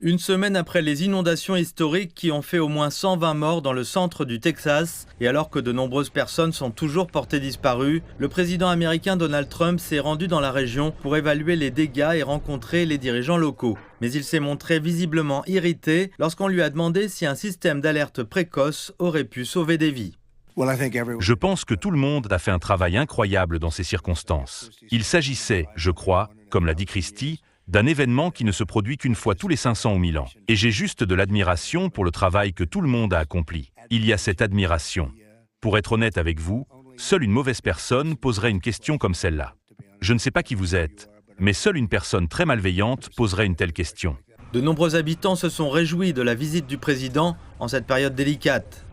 Une semaine après les inondations historiques qui ont fait au moins 120 morts dans le centre du Texas, et alors que de nombreuses personnes sont toujours portées disparues, le président américain Donald Trump s'est rendu dans la région pour évaluer les dégâts et rencontrer les dirigeants locaux. Mais il s'est montré visiblement irrité lorsqu'on lui a demandé si un système d'alerte précoce aurait pu sauver des vies. Je pense que tout le monde a fait un travail incroyable dans ces circonstances. Il s'agissait, je crois, comme l'a dit Christie, d'un événement qui ne se produit qu'une fois tous les 500 ou 1000 ans. Et j'ai juste de l'admiration pour le travail que tout le monde a accompli. Il y a cette admiration. Pour être honnête avec vous, seule une mauvaise personne poserait une question comme celle-là. Je ne sais pas qui vous êtes, mais seule une personne très malveillante poserait une telle question. De nombreux habitants se sont réjouis de la visite du président en cette période délicate.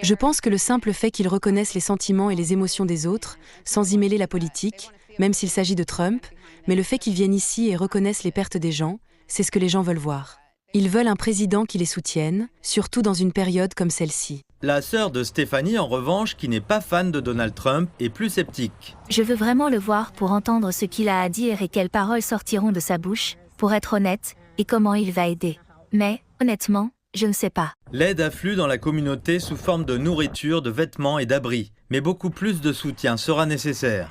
Je pense que le simple fait qu'il reconnaisse les sentiments et les émotions des autres, sans y mêler la politique, même s'il s'agit de Trump, mais le fait qu'il vienne ici et reconnaisse les pertes des gens, c'est ce que les gens veulent voir. Ils veulent un président qui les soutienne, surtout dans une période comme celle-ci. La sœur de Stéphanie, en revanche, qui n'est pas fan de Donald Trump, est plus sceptique. Je veux vraiment le voir pour entendre ce qu'il a à dire et quelles paroles sortiront de sa bouche, pour être honnête, et comment il va aider. Mais, honnêtement, je ne sais pas. L'aide afflue dans la communauté sous forme de nourriture, de vêtements et d'abris. Mais beaucoup plus de soutien sera nécessaire.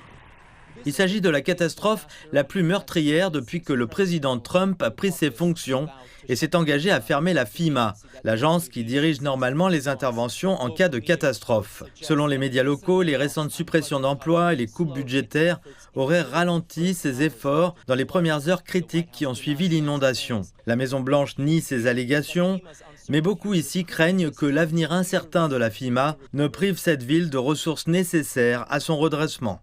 Il s'agit de la catastrophe la plus meurtrière depuis que le président Trump a pris ses fonctions et s'est engagé à fermer la FEMA, l'agence qui dirige normalement les interventions en cas de catastrophe. Selon les médias locaux, les récentes suppressions d'emplois et les coupes budgétaires auraient ralenti ses efforts dans les premières heures critiques qui ont suivi l'inondation. La Maison-Blanche nie ces allégations, mais beaucoup ici craignent que l'avenir incertain de la FEMA ne prive cette ville de ressources nécessaires à son redressement.